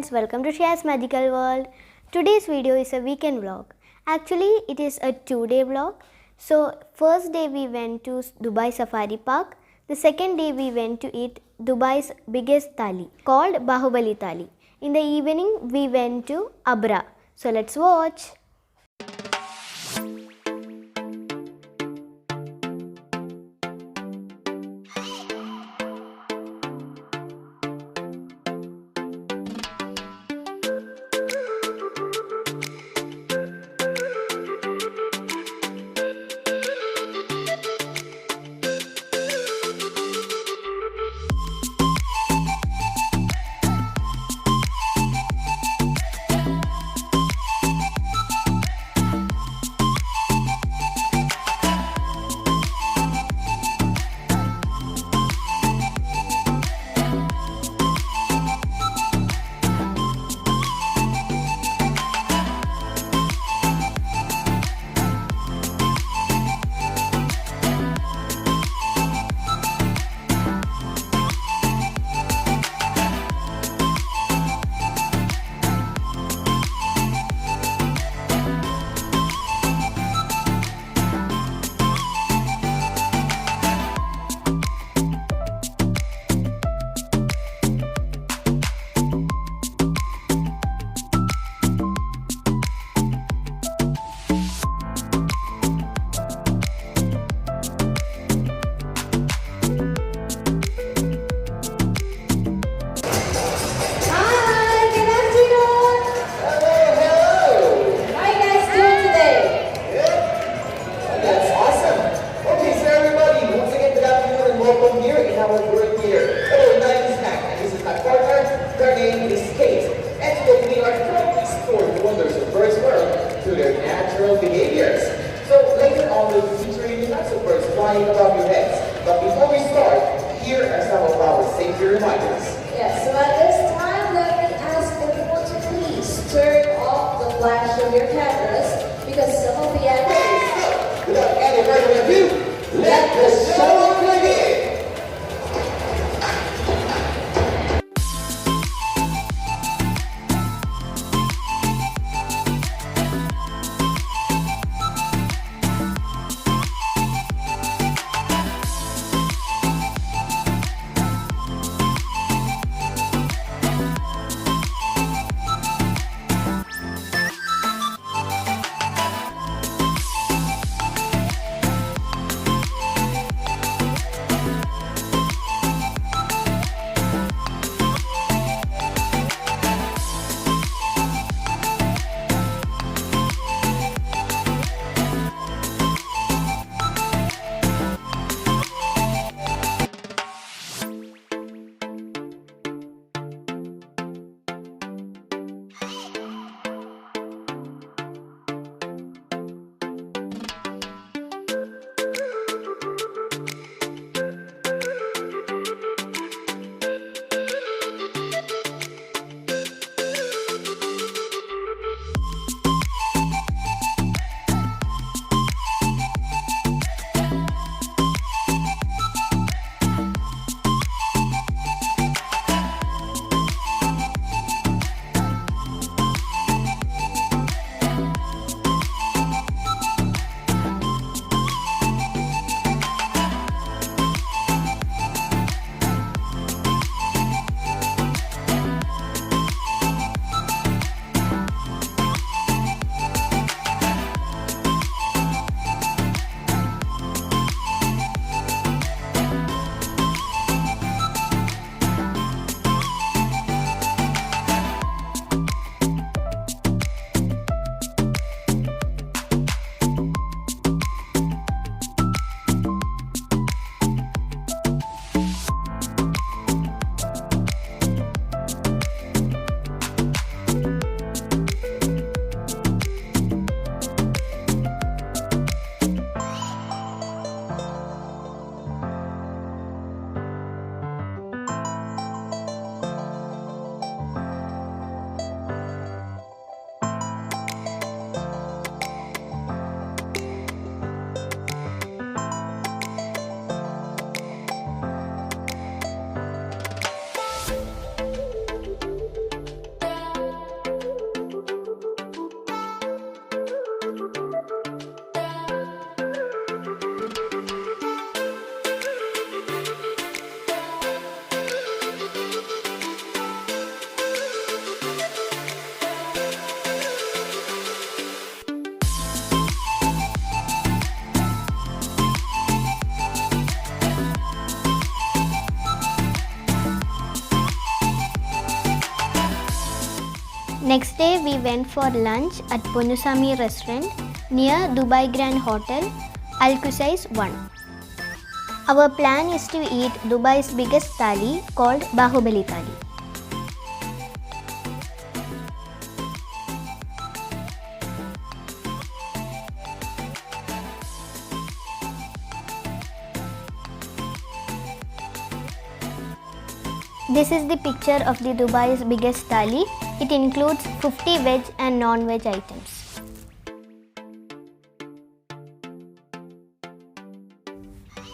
friends, welcome to Shreya's Magical World. Today's video is a weekend vlog. Actually, it is a 2-day vlog. So, first day we went to Dubai Safari Park. The second day we went to eat Dubai's biggest thali called Bahubali Thali. In the evening we went to Abra. So, let's watch. Next day we went for lunch at Ponusami restaurant near Dubai Grand Hotel, Al-Qusais 1. Our plan is to eat Dubai's biggest thali called Bahu Thali. This is the picture of the Dubai's biggest thali. It includes 50 veg and non-veg items.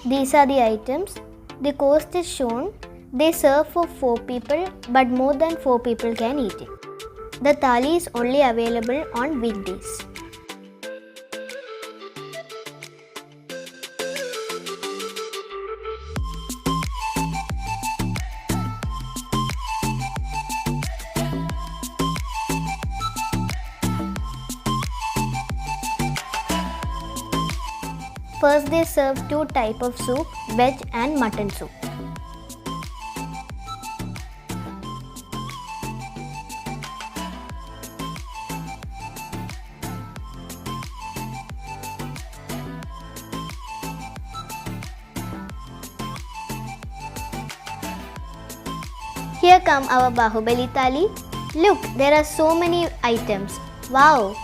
These are the items. The cost is shown. They serve for 4 people, but more than 4 people can eat it. The thali is only available on weekdays. First they serve 2 types of soup, veg and mutton soup. Here come our Bahubali thali. Look, there are so many items. Wow!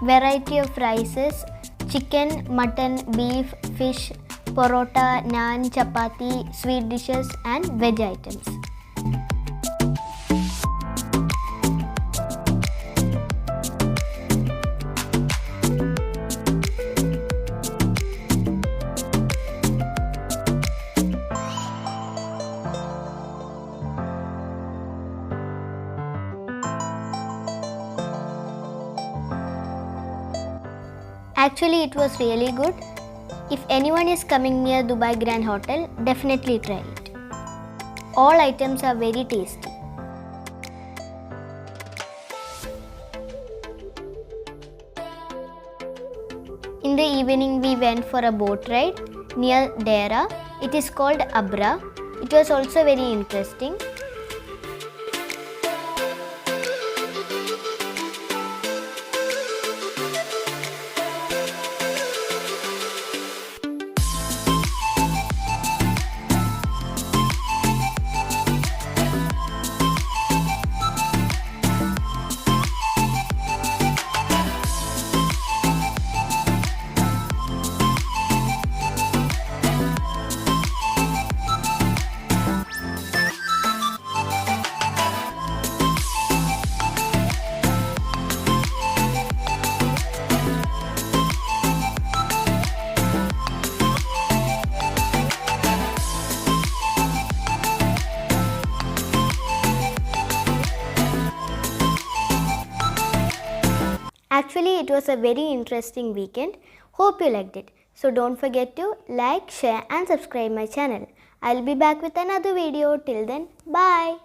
Variety of rices, chicken, mutton, beef, fish, parota, naan, chapati, sweet dishes and veg items. Actually, it was really good. If anyone is coming near Dubai Grand Hotel, definitely try it. All items are very tasty. In the evening, we went for a boat ride near Dera. It is called Abra. It was also very interesting. Actually, it was a very interesting weekend. Hope you liked it. So don't forget to like, share and subscribe my channel. I'll be back with another video. Till then, bye.